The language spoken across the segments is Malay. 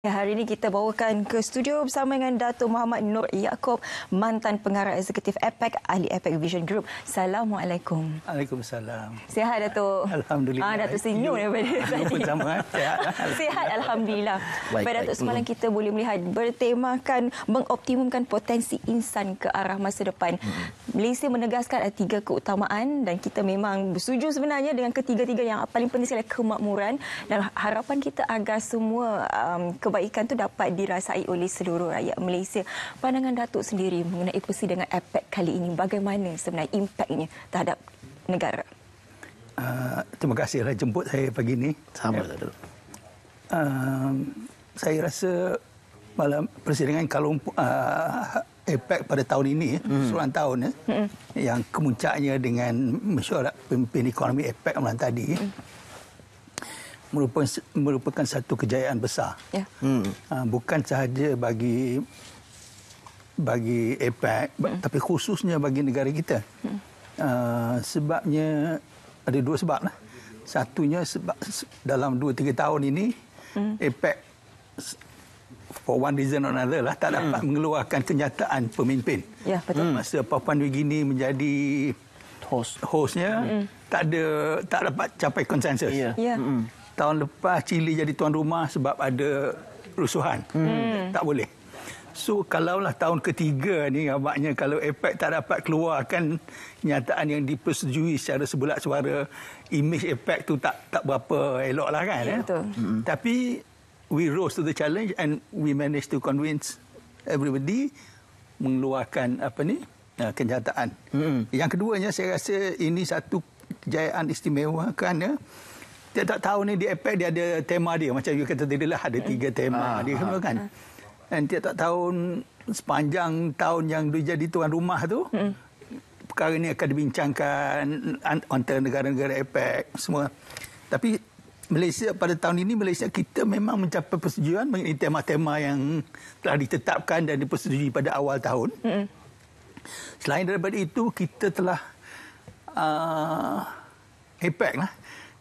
Ya, hari ini kita bawakan ke studio bersama dengan Dato' Muhammad Nur Yaakob, mantan pengarah eksekutif APEC, ahli APEC Vision Group. Assalamualaikum. Waalaikumsalam. Sihat, Dato'? Alhamdulillah. Dato' senyum daripada tadi. Sama, sihat. Sihat, Alhamdulillah. Baik, Dato', semalam kita boleh melihat bertemakan mengoptimumkan potensi insan ke arah masa depan. Malaysia menegaskan ada 3 keutamaan dan kita memang bersetuju sebenarnya dengan ketiga-tiga yang paling penting sekali kemakmuran dan harapan kita agar semua kebaikan itu dapat dirasai oleh seluruh rakyat Malaysia. Pandangan Datuk sendiri mengenai persidangan APEC kali ini, bagaimana sebenarnya impaknya terhadap negara? Terima kasihlah jemput saya pagi ini. Sama, Datuk. Saya rasa malam persidangan kalau APEC pada tahun ini, seluruh tahun yang kemuncaknya dengan mesyuarat pemimpin ekonomi APEC malam tadi, merupakan satu kejayaan besar. Ya. Bukan sahaja bagi APEC, tapi khususnya bagi negara kita. Sebabnya ada 2 sebab lah. Satunya sebab dalam 2-3 tahun ini APEC for one reason or another lah tak dapat mengeluarkan kenyataan pemimpin. Ya, betul. Masa Papua New Guinea menjadi hostnya, tak dapat capai konsensus. Ya. Tahun lepas Chile jadi tuan rumah sebab ada rusuhan. Tak boleh. So kalaulah tahun ketiga ni agaknya kalau APEC tak dapat keluarkan kenyataan yang dipersetujui secara sebulat suara, image APEC tu tak berapa elok lah kan. Ya, betul. Tapi we rose to the challenge and we managed to convince everybody mengeluarkan kenyataan. Yang keduanya saya rasa ini satu kejayaan istimewa kerana tiap-tiap tahun ni di APEC dia ada tema dia. Macam you kata tadi lah, ada 3 tema dia kan. Dan tiap-tiap tahun, sepanjang tahun yang dia jadi tuan rumah tu, perkara ini akan dibincangkan antara negara-negara APEC semua. Tapi Malaysia pada tahun ini, Malaysia kita memang mencapai persetujuan mengenai tema-tema yang telah ditetapkan dan dipersetujui pada awal tahun. Selain daripada itu, kita telah APEC lah,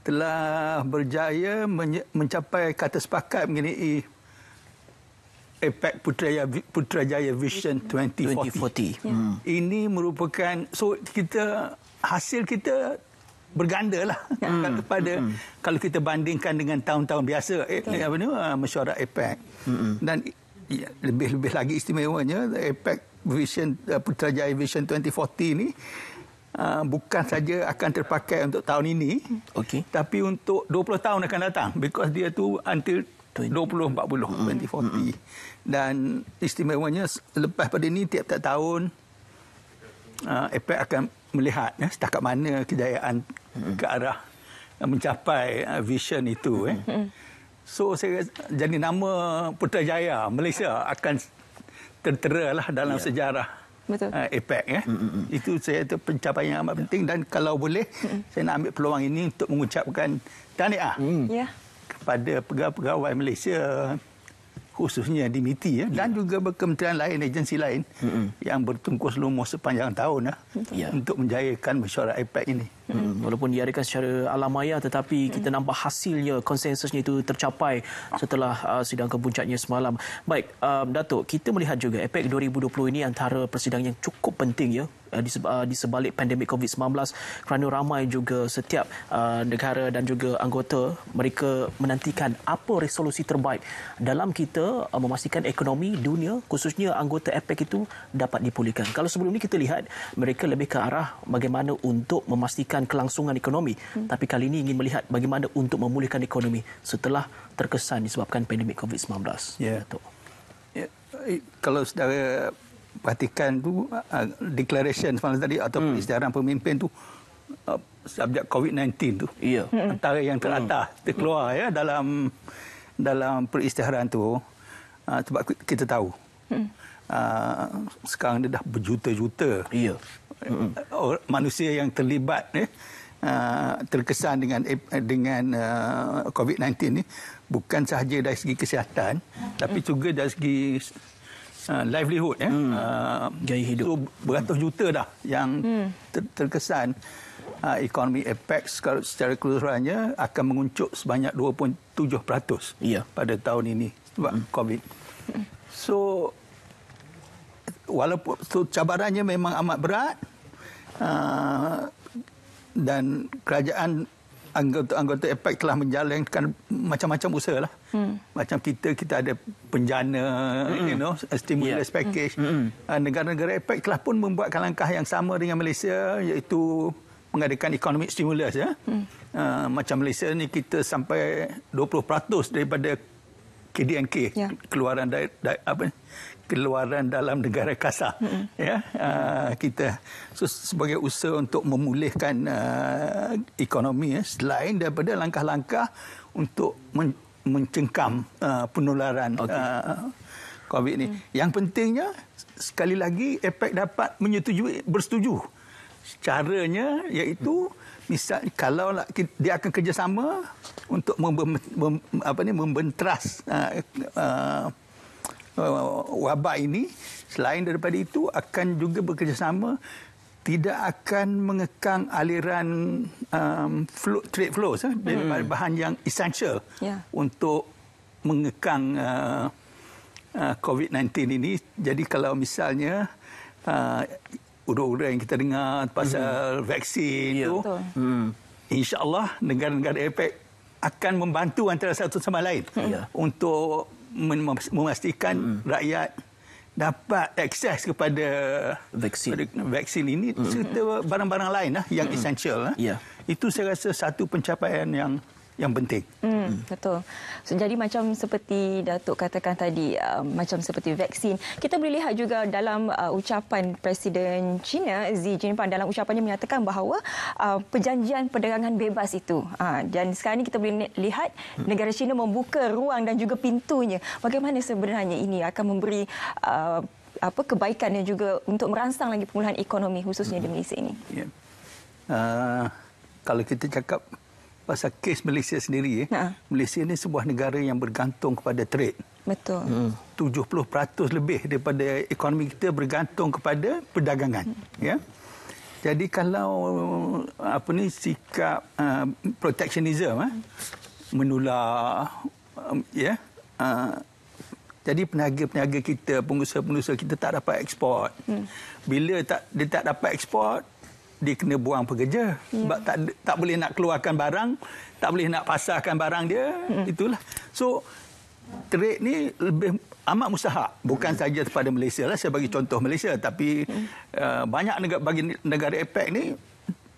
telah berjaya mencapai kata sepakat mengenai APEC Putrajaya Vision 2040. Ini merupakan, so hasil kita berganda lah kalau kita bandingkan dengan tahun-tahun biasa mesyuarat APEC. Dan lebih lagi istimewanya APEC Putrajaya Vision 2040 ini bukan saja akan terpakai untuk tahun ini, tapi untuk 20 tahun akan datang, because dia tu until 2040, 2040. Dan istimewanya lepas pada ini tiap-tiap tahun APEC akan melihat setakat mana kejayaan ke arah mencapai vision itu. So saya jadi nama Putrajaya Malaysia akan tertera lah dalam sejarah APEC. Itu saya pencapaian yang amat penting, dan kalau boleh saya nak ambil peluang ini untuk mengucapkan tahniah kepada pegawai-pegawai Malaysia, khususnya di MITI dan juga kementerian lain, agensi lain yang bertungkus lumus sepanjang tahun untuk menjayakan mesyuarat APEC ini. Walaupun diadakan secara alam maya, tetapi kita nampak hasilnya, konsensusnya itu tercapai setelah sidang kepuncaknya semalam. Baik, Datuk, kita melihat juga APEC 2020 ini antara persidangan yang cukup penting di sebalik pandemik COVID-19, kerana ramai juga setiap negara dan juga anggota mereka menantikan apa resolusi terbaik dalam kita memastikan ekonomi dunia, khususnya anggota APEC itu dapat dipulihkan. Kalau sebelum ini kita lihat mereka lebih ke arah bagaimana untuk memastikan kelangsungan ekonomi, tapi kali ini ingin melihat bagaimana untuk memulihkan ekonomi setelah terkesan disebabkan pandemik COVID-19. Kalau saudara perhatikan tu declaration semalam tadi atau isytiharan pemimpin tu, subjek COVID-19 tu antara yang teratas terkeluar dalam perisytiharan tu, sebab kita tahu sekarang dia dah berjuta-juta manusia yang terlibat terkesan dengan COVID-19 ni, bukan sahaja dari segi kesihatan tapi juga dari segi livelihood, gaya hidup. So beratus juta dah yang terkesan. Ekonomi APEC secara keseluruhannya akan menguncup sebanyak 2.7% pada tahun ini. sebab COVID. So walaupun cabarannya memang amat berat, dan kerajaan anggota APEC telah menjalankan macam-macam usaha lah. Macam kita ada penjana, stimulus package. Negara-negara APEC telah pun membuatkan langkah yang sama dengan Malaysia, iaitu mengadakan economic stimulus. Macam Malaysia ni kita sampai 20% daripada KDNK, keluaran dalam negara kasar. Kita sebagai usaha untuk memulihkan ekonomi, selain daripada langkah-langkah untuk mencengkam penularan COVID ni. Yang pentingnya, sekali lagi APEC dapat bersetuju. Caranya iaitu misal kalau dia akan kerjasama untuk membentras wabak ini. Selain daripada itu, akan juga bekerjasama, tidak akan mengekang aliran trade flows daripada bahan yang essential untuk mengekang COVID-19 ini. Jadi kalau misalnya urut-urut yang kita dengar pasal vaksin itu, insya-Allah negara-negara APEC akan membantu antara satu sama lain untuk memastikan rakyat dapat akses kepada vaksin ini serta barang-barang lain yang essential. Itu saya rasa satu pencapaian yang penting. Betul. So, jadi macam seperti Datuk katakan tadi, macam seperti vaksin, kita boleh lihat juga dalam ucapan Presiden China Xi Jinping, dalam ucapannya menyatakan bahawa perjanjian perdagangan bebas itu, dan sekarang ini kita boleh lihat negara China membuka ruang dan juga pintunya. Bagaimana sebenarnya ini akan memberi kebaikan dan juga untuk merangsang lagi pemulihan ekonomi khususnya di Malaysia ini? Kalau kita cakap pasal kes Malaysia sendiri, Malaysia ini sebuah negara yang bergantung kepada trade. Betul. 70% lebih daripada ekonomi kita bergantung kepada perdagangan. Jadi kalau sikap proteksionisme menular, jadi peniaga-peniaga kita, pengusaha-pengusaha kita tak dapat ekspor. Bila dia tak dapat ekspor, dia kena buang pekerja. Sebab tak boleh nak keluarkan barang, tak boleh nak pasarkan barang dia. Itulah. So, trade ni lebih amat mustahak. Bukan saja kepada Malaysia lah. Saya bagi contoh Malaysia. Tapi banyak bagi negara APEC ni,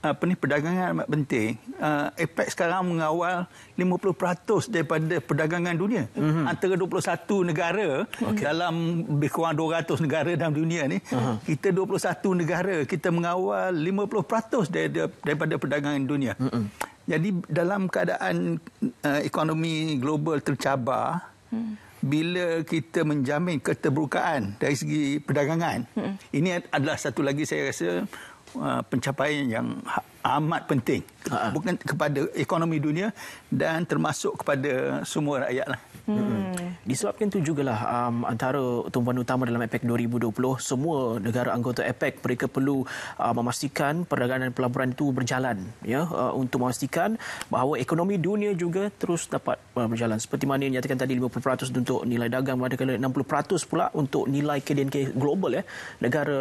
perdagangan amat penting. APEC sekarang mengawal 50% daripada perdagangan dunia. Antara 21 negara, dalam lebih kurang 200 negara dalam dunia ni, kita 21 negara, kita mengawal 50% daripada perdagangan dunia. Jadi dalam keadaan ekonomi global tercabar, bila kita menjamin keterbukaan dari segi perdagangan, ini adalah satu lagi saya rasa pencapaian yang amat penting, bukan kepada ekonomi dunia dan termasuk kepada semua rakyat lah. Disebabkan itu jugalah antara tumpuan utama dalam APEC 2020, semua negara anggota APEC mereka perlu memastikan perdagangan dan pelaburan itu berjalan, untuk memastikan bahawa ekonomi dunia juga terus dapat berjalan. Seperti mana yang nyatakan tadi, 50% untuk nilai dagang, manakala 60% pula untuk nilai KDNK global, negara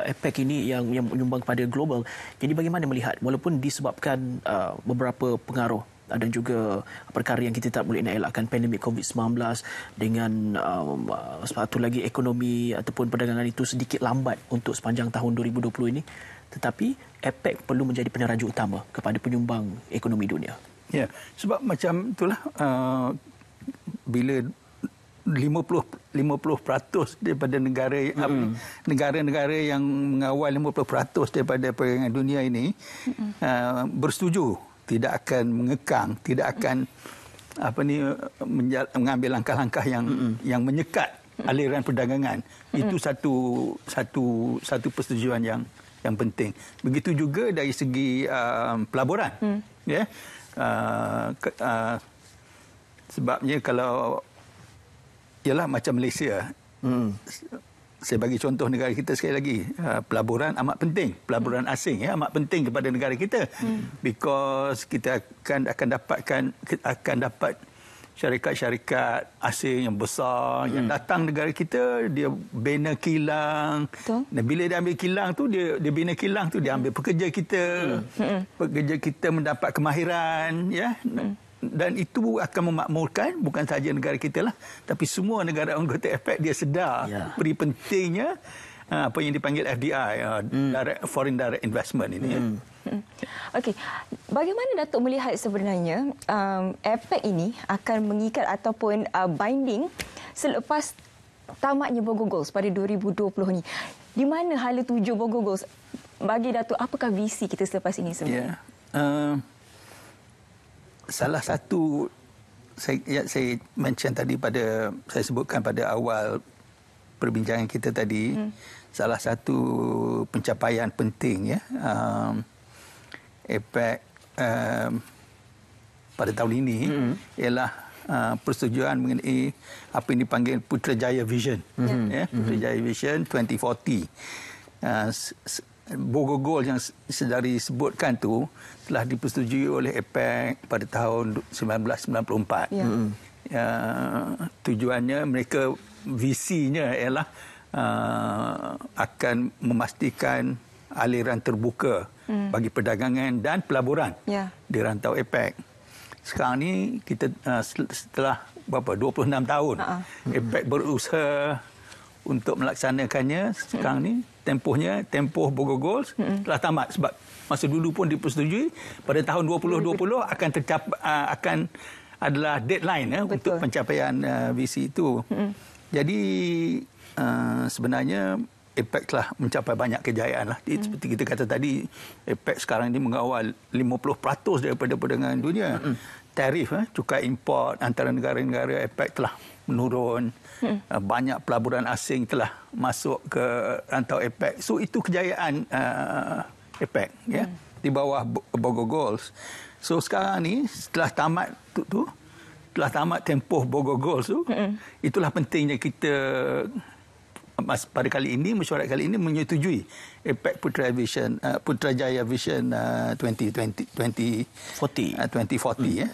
APEC ini yang menyumbang kepada global. Jadi bagaimana melihat, walaupun disebabkan beberapa pengaruh dan juga perkara yang kita tak boleh nak elakkan, pandemik COVID-19 dengan satu lagi ekonomi ataupun perdagangan itu sedikit lambat untuk sepanjang tahun 2020 ini, tetapi APEC perlu menjadi peneraja utama kepada penyumbang ekonomi dunia. Ya, sebab macam itulah, bila 50% daripada negara-negara yang mengawal 50% daripada perdagangan dunia ini bersetuju tidak akan mengekang, tidak akan mengambil langkah-langkah yang menyekat aliran perdagangan. Itu satu persetujuan yang penting. Begitu juga dari segi pelaburan. Sebabnya kalau ialah macam Malaysia, saya bagi contoh negara kita sekali lagi, pelaburan amat penting, pelaburan asing amat penting kepada negara kita, because kita akan dapat syarikat-syarikat asing yang besar yang datang negara kita, dia bina kilang. Betul. Dan bila dia ambil kilang tu, dia bina kilang tu, dia ambil pekerja kita. Pekerja kita mendapat kemahiran, ya. Dan itu akan memakmurkan bukan sahaja negara kita lah, tapi semua negara anggota APEC dia sedar beri pentingnya apa yang dipanggil FDI, direct, foreign direct investment ini. Okey, bagaimana Datuk melihat sebenarnya APEC ini akan mengikat ataupun binding selepas tamatnya Bogo Goals pada 2020 ni? Di mana hala tuju Bogo Goals? Bagi Datuk, apakah visi kita selepas ini sebenarnya? Salah satu saya mention tadi saya sebutkan pada awal perbincangan kita tadi, salah satu pencapaian penting ya APEC pada tahun ini ialah persetujuan mengenai apa yang dipanggil Putrajaya Vision, Putrajaya Vision 2040. Bogo Goals yang sedari disebutkan tu telah dipersetujui oleh APEC pada tahun 1994. Tujuannya, mereka visinya ialah akan memastikan aliran terbuka bagi perdagangan dan pelaburan di rantau APEC. Sekarang ni kita setelah 26 tahun APEC berusaha untuk melaksanakannya. Sekarang ni tempoh Bogo Goals telah tamat, sebab masa dulu pun dipersetujui pada tahun 2020 akan akan adalah deadline untuk pencapaian visi itu. Jadi sebenarnya APEC telah mencapai banyak kejayaan lah. Seperti kita kata tadi, APEC sekarang ini mengawal 50% daripada perdagangan dunia. Tarif cukai import antara negara-negara APEC telah menurun. Banyak pelaburan asing telah masuk ke rantau APEC. So itu kejayaan APEC ya, di bawah Bogo Goals. So sekarang ni setelah tamat telah tamat tempoh Bogo Goals tu, itulah pentingnya kita pada kali ini, mesyuarat kali ini menyetujui APEC Putrajaya Vision 2040 ya.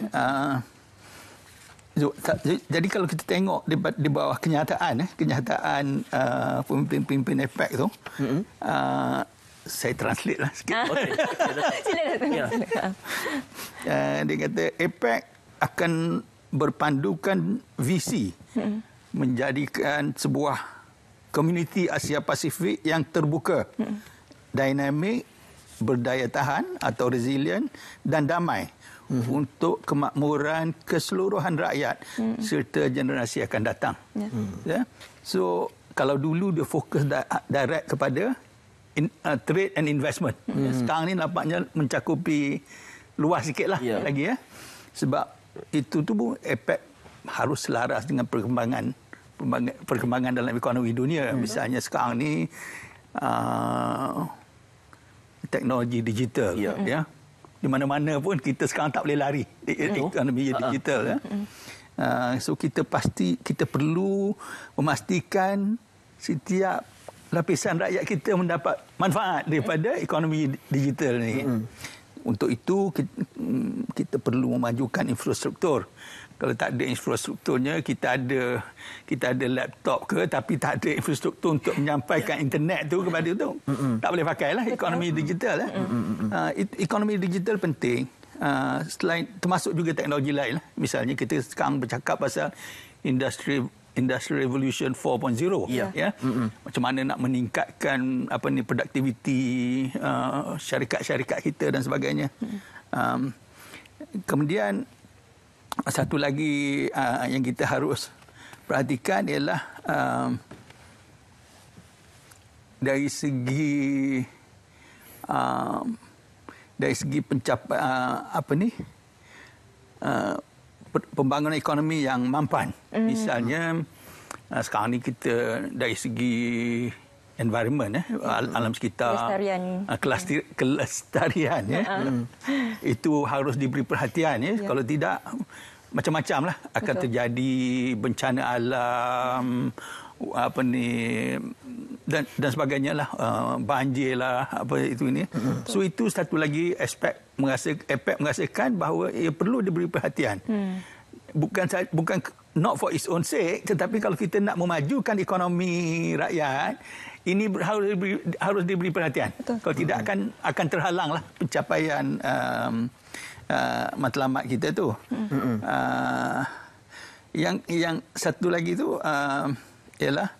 Jadi kalau kita tengok di bawah kenyataan pemimpin-pemimpin APEC tu, saya translate lah sikit. Silakan. Dia kata APEC akan berpandukan visi menjadikan sebuah komuniti Asia Pasifik yang terbuka, dinamik, berdaya tahan atau resilient dan damai untuk kemakmuran keseluruhan rakyat serta generasi akan datang. So kalau dulu dia fokus direct kepada trade and investment, sekarang ni nampaknya mencakupi luas sikitlah lagi ya. Sebab itu tu APEC harus selaras dengan perkembangan dalam ekonomi dunia. Misalnya sekarang ni teknologi digital ya. Di mana-mana pun kita sekarang tak boleh lari ekonomi digital ya. So kita perlu memastikan setiap lapisan rakyat kita mendapat manfaat daripada ekonomi digital ni. Untuk itu kita perlu memajukan infrastruktur. Kalau tak ada infrastrukturnya, kita ada laptop ke, tapi tak ada infrastruktur untuk menyampaikan internet tu kepada tu, tak boleh pakailah ekonomi digital. Ekonomi digital penting. Selain termasuk juga teknologi lain. Misalnya kita sekarang bercakap pasal Industrial Revolution 4.0 ya. Macam mana nak meningkatkan produktiviti syarikat-syarikat kita dan sebagainya. Kemudian satu lagi yang kita harus perhatikan ialah dari segi pembangunan ekonomi yang mampan. Misalnya sekarang ni kita dari segi environment alam sekitar, kelestarian itu harus diberi perhatian ya. Kalau tidak, macam-macam lah akan terjadi bencana alam dan sebagainya lah, banjir lah ini. So itu satu lagi aspek APEC merasakan bahawa ia perlu diberi perhatian. bukan not for its own sake, tetapi kalau kita nak memajukan ekonomi rakyat, ini harus diberi perhatian. Betul. Kalau tidak akan terhalanglah pencapaian matlamat kita tu. Yang satu lagi tu ialah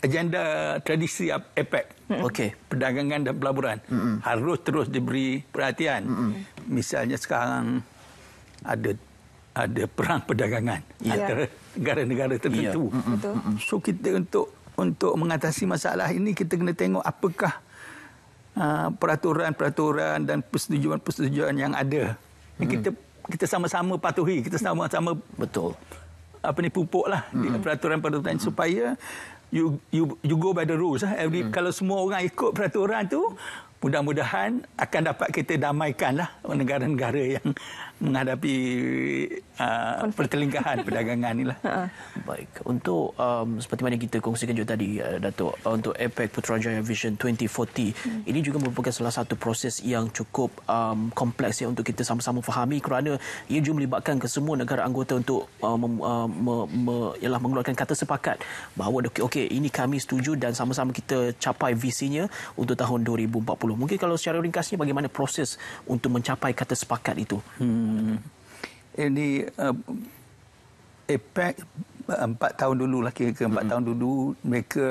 agenda tradisi APEC. Okey. Perdagangan dan pelaburan harus terus diberi perhatian. Misalnya sekarang ada perang perdagangan antara negara-negara tertentu. So kita untuk mengatasi masalah ini, kita kena tengok apakah peraturan-peraturan dan persetujuan-persetujuan yang ada. Kita sama-sama patuhi, kita sama-sama pupuklah peraturan-peraturan supaya you go by the rules. Kalau semua orang ikut peraturan tu, mudah-mudahan akan dapat kita damaikanlah negara-negara yang menghadapi pertelingkahan perdagangan inilah. Baik, untuk seperti mana kita kongsikan juga tadi, Datuk, untuk APEC Putrajaya Vision 2040, ini juga merupakan salah satu proses yang cukup kompleks untuk kita sama-sama fahami, kerana ia juga melibatkan kesemua negara anggota untuk mengeluarkan kata sepakat bahawa okey, ini kami setuju dan sama-sama kita capai visinya untuk tahun 2040. Mungkin kalau secara ringkasnya, bagaimana proses untuk mencapai kata sepakat itu? Ini APEC 4 tahun dulu lah, kira-kira 4 tahun dulu mereka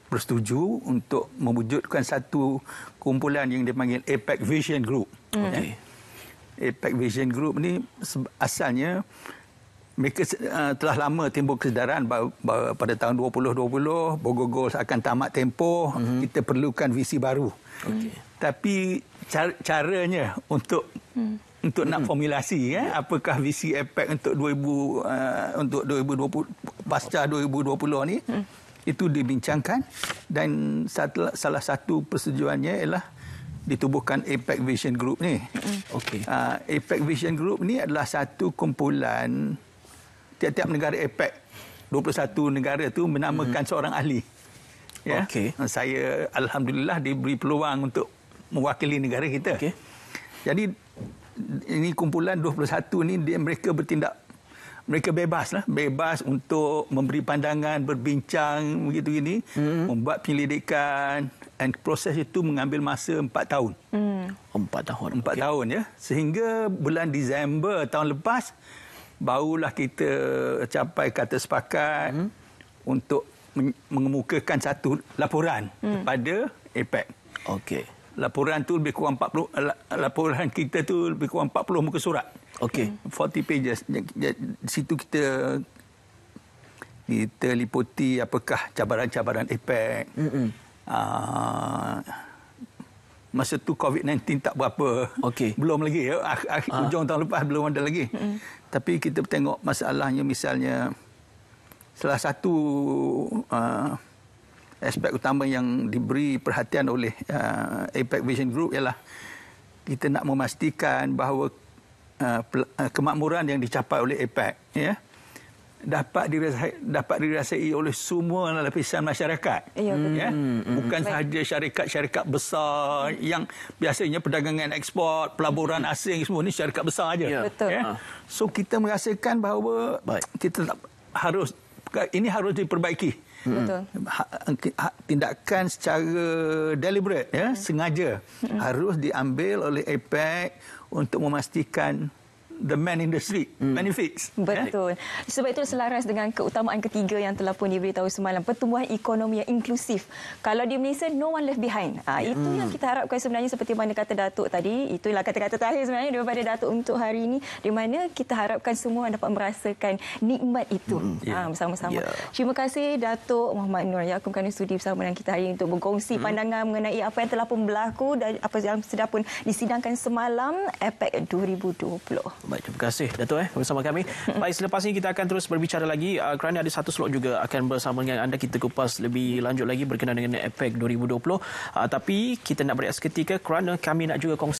bersetuju untuk mewujudkan satu kumpulan yang dipanggil APEC Vision Group. APEC Vision Group ni asalnya mereka telah lama timbul kesedaran bahawa pada tahun 2020 Bogor Goals akan tamat tempoh, kita perlukan visi baru. Tapi caranya untuk nak formulasi apakah visi APEC untuk 2020 pasca 2020 ni, itu dibincangkan, dan salah satu persetujuannya ialah ditubuhkan APEC Vision Group ni. APEC Vision Group ni adalah satu kumpulan tiap-tiap negara APEC, 21 negara tu menamakan seorang ahli. Saya alhamdulillah diberi peluang untuk mewakili negara kita. Jadi ini kumpulan 21 ni mereka bertindak, mereka bebas untuk memberi pandangan, berbincang begitu ini, membuat penyelidikan, dan proses itu mengambil masa 4 tahun. 4 tahun. 4 tahun ya. Sehingga bulan Disember tahun lepas barulah kita capai kata sepakat untuk mengemukakan satu laporan kepada APEC. Laporan tu lebih kurang 40, laporan kita tu lebih kurang 40 muka surat. 40 pages. Di situ kita liputi apakah cabaran-cabaran APEC. Masa tu COVID-19 tak berapa. Belum lagi. Hujung tahun lepas belum ada lagi. Tapi kita tengok masalahnya, misalnya salah satu aspek utama yang diberi perhatian oleh APEC Vision Group ialah kita nak memastikan bahawa kemakmuran yang dicapai oleh APEC dapat dirasai oleh semua lapisan masyarakat. Bukan sahaja syarikat-syarikat besar yang biasanya perdagangan ekspor, pelaburan asing, semua ni syarikat besar aja. So kita merasakan bahawa kita harus diperbaiki. Tindakan secara deliberate, sengaja harus diambil oleh APEC untuk memastikan the main industry benefits. Betul. Sebab itu selaras dengan keutamaan ketiga yang telah pun diberitahu semalam, pertumbuhan ekonomi yang inklusif. Kalau di Malaysia, no one left behind. Itu yang kita harapkan sebenarnya, seperti mana kata Datuk tadi. Itulah kata-kata terakhir sebenarnya daripada Datuk untuk hari ini, di mana kita harapkan semua dapat merasakan nikmat itu bersama-sama. Terima kasih Datuk Muhammad Nur Yaakob kerana sudi bersama dengan kita hari ini untuk berkongsi pandangan mengenai apa yang telah pun berlaku dan apa yang sudah pun disidangkan semalam APEC 2020. Baik, terima kasih Datuk bersama kami. Baik, selepas ini kita akan terus berbicara lagi kerana ada satu slot juga akan bersama dengan anda, kita kupas lebih lanjut lagi berkenaan dengan APEC 2020. Tapi kita nak berehat seketika kerana kami nak juga kongsi